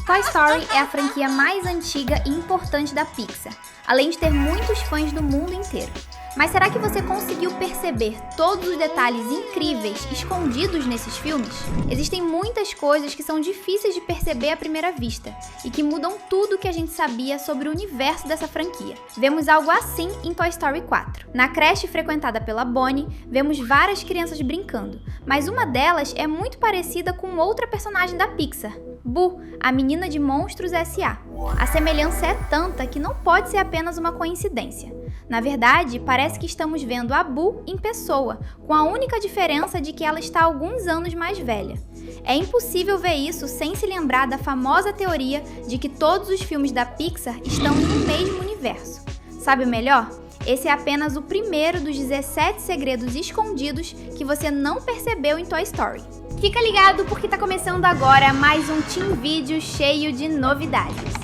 Toy Story é a franquia mais antiga e importante da Pixar, além de ter muitos fãs do mundo inteiro. Mas será que você conseguiu perceber todos os detalhes incríveis escondidos nesses filmes? Existem muitas coisas que são difíceis de perceber à primeira vista e que mudam tudo o que a gente sabia sobre o universo dessa franquia. Vemos algo assim em Toy Story 4. Na creche frequentada pela Bonnie, vemos várias crianças brincando, mas uma delas é muito parecida com outra personagem da Pixar, Boo, a menina de Monstros S.A. A semelhança é tanta que não pode ser apenas uma coincidência. Na verdade, parece que estamos vendo a Boo em pessoa, com a única diferença de que ela está alguns anos mais velha. É impossível ver isso sem se lembrar da famosa teoria de que todos os filmes da Pixar estão no mesmo universo. Sabe o melhor? Esse é apenas o primeiro dos 17 segredos escondidos que você não percebeu em Toy Story. Fica ligado porque tá começando agora mais um Team Video cheio de novidades.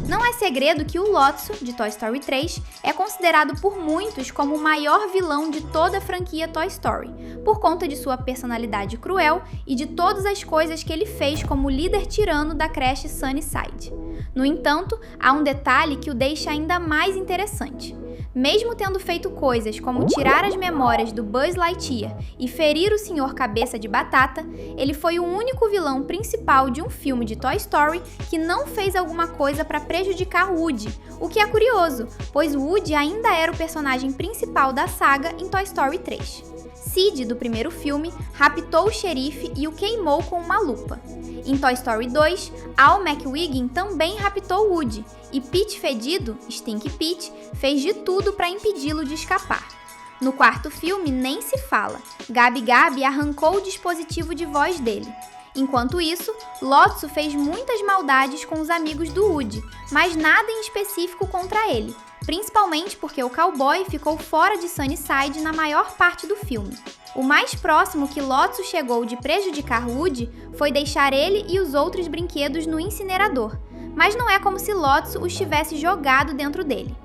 Não é segredo que o Lotso, de Toy Story 3, é considerado por muitos como o maior vilão de toda a franquia Toy Story, por conta de sua personalidade cruel e de todas as coisas que ele fez como líder tirano da creche Sunnyside. No entanto, há um detalhe que o deixa ainda mais interessante. Mesmo tendo feito coisas como tirar as memórias do Buzz Lightyear e ferir o Sr. Cabeça de Batata, ele foi o único vilão principal de um filme de Toy Story que não fez alguma coisa para prejudicar Woody, o que é curioso, pois Woody ainda era o personagem principal da saga em Toy Story 3. Sid, do primeiro filme, raptou o xerife e o queimou com uma lupa. Em Toy Story 2, Al McWiggin também raptou Woody, e Pete Fedido, Stinky Pete, fez de tudo para impedi-lo de escapar. No quarto filme, nem se fala, Gabi Gabi arrancou o dispositivo de voz dele. Enquanto isso, Lotso fez muitas maldades com os amigos do Woody, mas nada em específico contra ele, principalmente porque o cowboy ficou fora de Sunnyside na maior parte do filme. O mais próximo que Lotso chegou de prejudicar Woody foi deixar ele e os outros brinquedos no incinerador, mas não é como se Lotso os tivesse jogado dentro dele.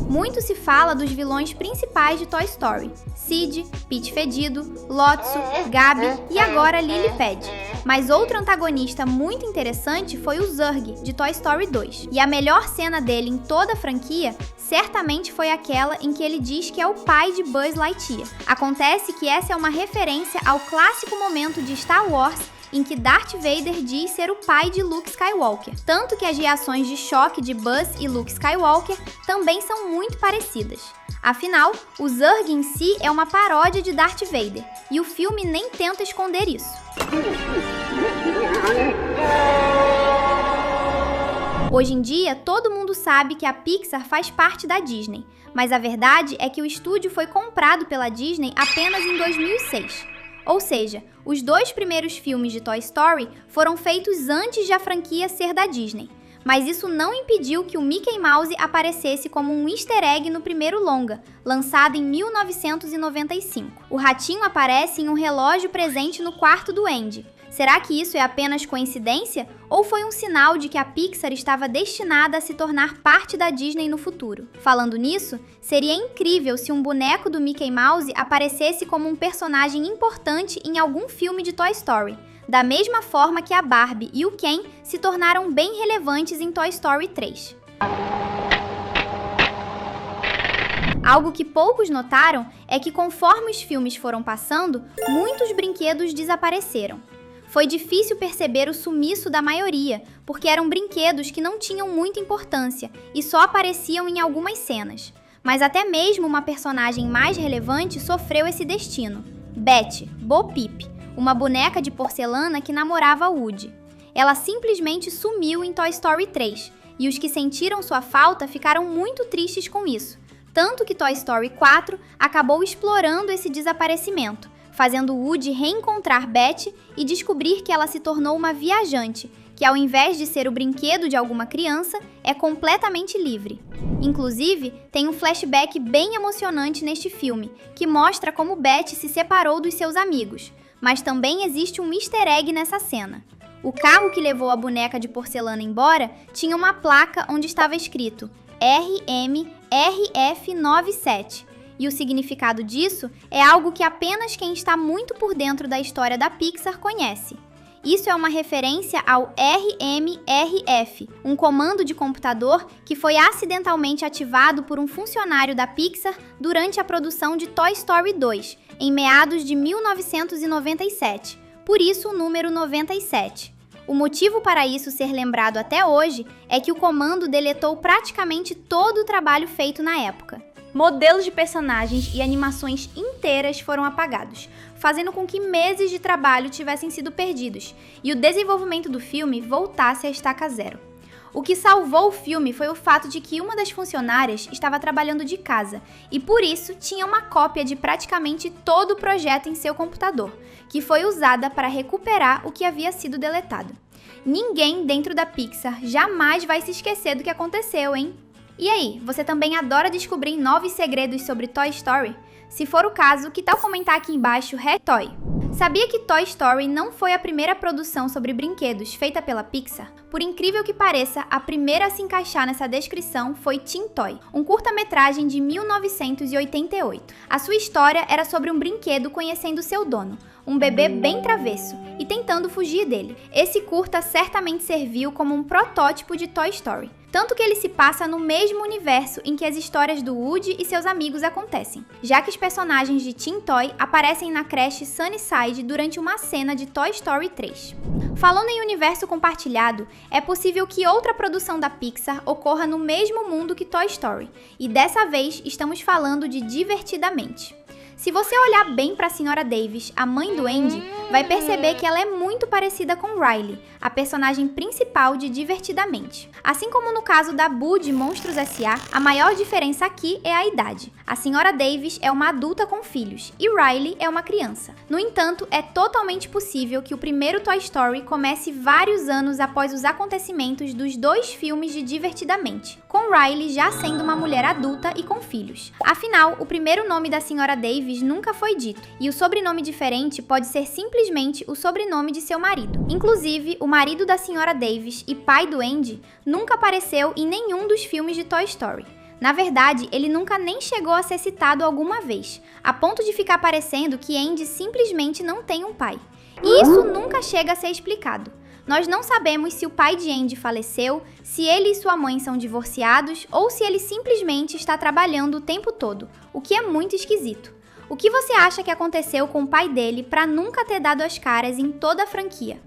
Muito se fala dos vilões principais de Toy Story: Sid, Pete Fedido, Lotso, Gabi e agora Lily Pad. Mas outro antagonista muito interessante foi o Zurg, de Toy Story 2. E a melhor cena dele em toda a franquia certamente foi aquela em que ele diz que é o pai de Buzz Lightyear. Acontece que essa é uma referência ao clássico momento de Star Wars em que Darth Vader diz ser o pai de Luke Skywalker. Tanto que as reações de choque de Buzz e Luke Skywalker também são muito parecidas. Afinal, o Zurg em si é uma paródia de Darth Vader, e o filme nem tenta esconder isso. Hoje em dia, todo mundo sabe que a Pixar faz parte da Disney, mas a verdade é que o estúdio foi comprado pela Disney apenas em 2006. Ou seja, os 2 primeiros filmes de Toy Story foram feitos antes de a franquia ser da Disney. Mas isso não impediu que o Mickey Mouse aparecesse como um easter egg no primeiro longa, lançado em 1995. O ratinho aparece em um relógio presente no quarto do Andy. Será que isso é apenas coincidência ou foi um sinal de que a Pixar estava destinada a se tornar parte da Disney no futuro? Falando nisso, seria incrível se um boneco do Mickey Mouse aparecesse como um personagem importante em algum filme de Toy Story, da mesma forma que a Barbie e o Ken se tornaram bem relevantes em Toy Story 3. Algo que poucos notaram é que conforme os filmes foram passando, muitos brinquedos desapareceram. Foi difícil perceber o sumiço da maioria, porque eram brinquedos que não tinham muita importância e só apareciam em algumas cenas. Mas até mesmo uma personagem mais relevante sofreu esse destino: Betty, Bo Peep, uma boneca de porcelana que namorava Woody. Ela simplesmente sumiu em Toy Story 3, e os que sentiram sua falta ficaram muito tristes com isso, tanto que Toy Story 4 acabou explorando esse desaparecimento, fazendo Woody reencontrar Betty e descobrir que ela se tornou uma viajante, que ao invés de ser o brinquedo de alguma criança, é completamente livre. Inclusive, tem um flashback bem emocionante neste filme, que mostra como Betty se separou dos seus amigos, mas também existe um easter egg nessa cena. O carro que levou a boneca de porcelana embora tinha uma placa onde estava escrito RMRF97, E o significado disso é algo que apenas quem está muito por dentro da história da Pixar conhece. Isso é uma referência ao RMRF, um comando de computador que foi acidentalmente ativado por um funcionário da Pixar durante a produção de Toy Story 2, em meados de 1997. Por isso o número 97. O motivo para isso ser lembrado até hoje é que o comando deletou praticamente todo o trabalho feito na época. Modelos de personagens e animações inteiras foram apagados, fazendo com que meses de trabalho tivessem sido perdidos e o desenvolvimento do filme voltasse à estaca zero. O que salvou o filme foi o fato de que uma das funcionárias estava trabalhando de casa e, por isso, tinha uma cópia de praticamente todo o projeto em seu computador, que foi usada para recuperar o que havia sido deletado. Ninguém dentro da Pixar jamais vai se esquecer do que aconteceu, hein? E aí, você também adora descobrir novos segredos sobre Toy Story? Se for o caso, que tal comentar aqui embaixo #Toy? Sabia que Toy Story não foi a primeira produção sobre brinquedos feita pela Pixar? Por incrível que pareça, a primeira a se encaixar nessa descrição foi Tin Toy, um curta-metragem de 1988. A sua história era sobre um brinquedo conhecendo seu dono, um bebê bem travesso, e tentando fugir dele. Esse curta certamente serviu como um protótipo de Toy Story, tanto que ele se passa no mesmo universo em que as histórias do Woody e seus amigos acontecem, já que os personagens de Tin Toy aparecem na creche Sunnyside durante uma cena de Toy Story 3. Falando em universo compartilhado, é possível que outra produção da Pixar ocorra no mesmo mundo que Toy Story, e dessa vez estamos falando de Divertidamente. Se você olhar bem para a Sra. Davis, a mãe do Andy, vai perceber que ela é muito parecida com Riley, a personagem principal de Divertidamente. Assim como no caso da Boo de Monstros S.A., a maior diferença aqui é a idade. A Sra. Davis é uma adulta com filhos e Riley é uma criança. No entanto, é totalmente possível que o primeiro Toy Story comece vários anos após os acontecimentos dos dois filmes de Divertidamente, com Riley já sendo uma mulher adulta e com filhos. Afinal, o primeiro nome da Sra. Davis nunca foi dito, e o sobrenome diferente pode ser simplesmente o sobrenome de seu marido. Inclusive, o marido da Sra. Davis e pai do Andy nunca apareceu em nenhum dos filmes de Toy Story. Na verdade, ele nunca nem chegou a ser citado alguma vez, a ponto de ficar parecendo que Andy simplesmente não tem um pai. E isso nunca chega a ser explicado. Nós não sabemos se o pai de Andy faleceu, se ele e sua mãe são divorciados ou se ele simplesmente está trabalhando o tempo todo, o que é muito esquisito. O que você acha que aconteceu com o pai dele para nunca ter dado as caras em toda a franquia?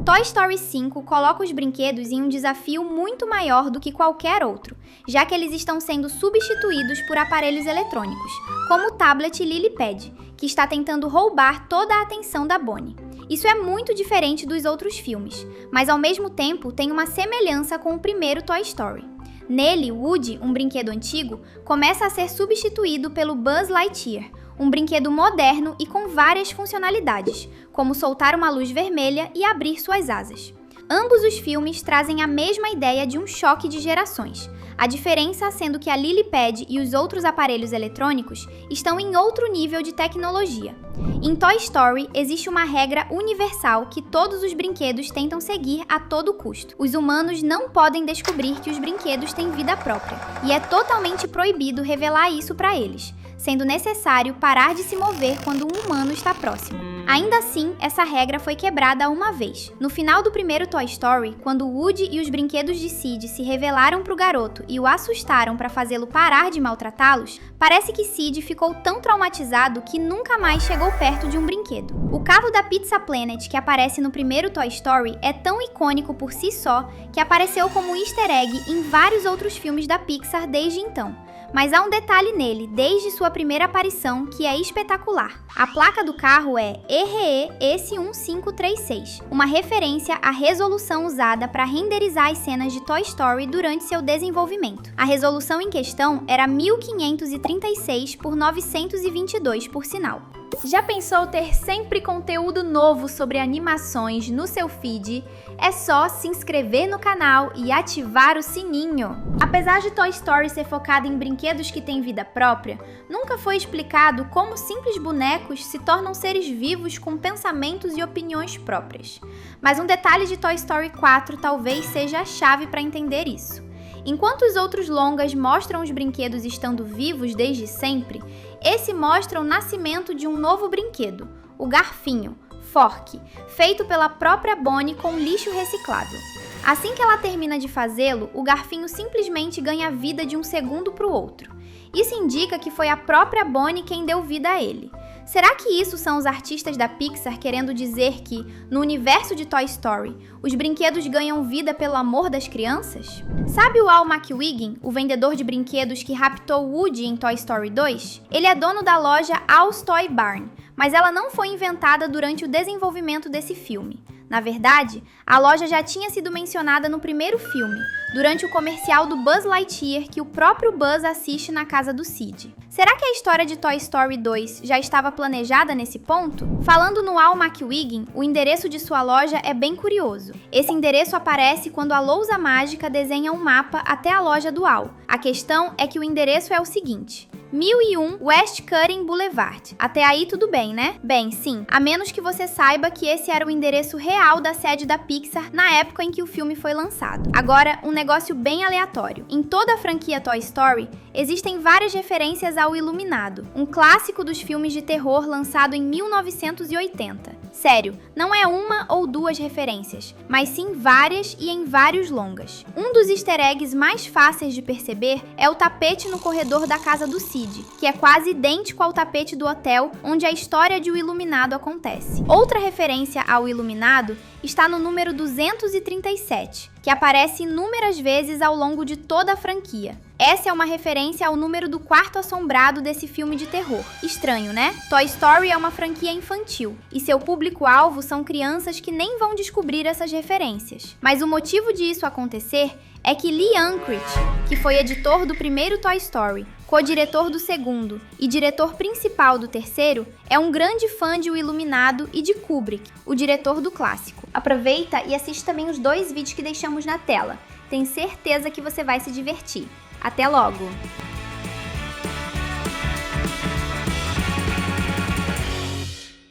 Toy Story 5 coloca os brinquedos em um desafio muito maior do que qualquer outro, já que eles estão sendo substituídos por aparelhos eletrônicos, como o tablet Lily Pad, que está tentando roubar toda a atenção da Bonnie. Isso é muito diferente dos outros filmes, mas ao mesmo tempo tem uma semelhança com o primeiro Toy Story. Nele, Woody, um brinquedo antigo, começa a ser substituído pelo Buzz Lightyear, um brinquedo moderno e com várias funcionalidades, como soltar uma luz vermelha e abrir suas asas. Ambos os filmes trazem a mesma ideia de um choque de gerações, a diferença sendo que a Lily Pad e os outros aparelhos eletrônicos estão em outro nível de tecnologia. Em Toy Story, existe uma regra universal que todos os brinquedos tentam seguir a todo custo. Os humanos não podem descobrir que os brinquedos têm vida própria, e é totalmente proibido revelar isso para eles, sendo necessário parar de se mover quando um humano está próximo. Ainda assim, essa regra foi quebrada uma vez. No final do primeiro Toy Story, quando Woody e os brinquedos de Sid se revelaram para o garoto e o assustaram para fazê-lo parar de maltratá-los, parece que Sid ficou tão traumatizado que nunca mais chegou perto de um brinquedo. O carro da Pizza Planet que aparece no primeiro Toy Story é tão icônico por si só que apareceu como easter egg em vários outros filmes da Pixar desde então. Mas há um detalhe nele, desde sua primeira aparição, que é espetacular. A placa do carro é ERE-S1536, uma referência à resolução usada para renderizar as cenas de Toy Story durante seu desenvolvimento. A resolução em questão era 1536 por 922, por sinal. Já pensou ter sempre conteúdo novo sobre animações no seu feed? É só se inscrever no canal e ativar o sininho. Apesar de Toy Story ser focado em brinquedos que têm vida própria, nunca foi explicado como simples bonecos se tornam seres vivos com pensamentos e opiniões próprias. Mas um detalhe de Toy Story 4 talvez seja a chave para entender isso. Enquanto os outros longas mostram os brinquedos estando vivos desde sempre, Esse mostra o nascimento de um novo brinquedo, o Garfinho, Fork, feito pela própria Bonnie com lixo reciclável. Assim que ela termina de fazê-lo, o Garfinho simplesmente ganha vida de um segundo para o outro. Isso indica que foi a própria Bonnie quem deu vida a ele. Será que isso são os artistas da Pixar querendo dizer que, no universo de Toy Story, os brinquedos ganham vida pelo amor das crianças? Sabe o Al McWiggin, o vendedor de brinquedos que raptou Woody em Toy Story 2? Ele é dono da loja Al's Toy Barn, mas ela não foi inventada durante o desenvolvimento desse filme. Na verdade, a loja já tinha sido mencionada no primeiro filme, durante o comercial do Buzz Lightyear que o próprio Buzz assiste na casa do Sid. Será que a história de Toy Story 2 já estava planejada nesse ponto? Falando no Al McWiggin, o endereço de sua loja é bem curioso. Esse endereço aparece quando a lousa mágica desenha um mapa até a loja do Al. A questão é que o endereço é o seguinte: 1001 West Cutting Boulevard. Até aí tudo bem, né? Bem, sim, a menos que você saiba que esse era o endereço real da sede da Pixar na época em que o filme foi lançado. Agora, um negócio bem aleatório. Em toda a franquia Toy Story, existem várias referências ao Iluminado, um clássico dos filmes de terror lançado em 1980. Sério, não é uma ou duas referências, mas sim várias e em vários longas. Um dos easter eggs mais fáceis de perceber é o tapete no corredor da casa do Sid, que é quase idêntico ao tapete do hotel onde a história de O Iluminado acontece. Outra referência ao Iluminado está no número 237, que aparece inúmeras vezes ao longo de toda a franquia. Essa é uma referência ao número do quarto assombrado desse filme de terror. Estranho, né? Toy Story é uma franquia infantil, e seu público-alvo são crianças que nem vão descobrir essas referências. Mas o motivo disso acontecer é que Lee Unkrich, que foi editor do primeiro Toy Story, co-diretor do segundo e diretor principal do terceiro, é um grande fã de O Iluminado e de Kubrick, o diretor do clássico. Aproveita e assiste também os 2 vídeos que deixamos na tela. Tenho certeza que você vai se divertir. Até logo!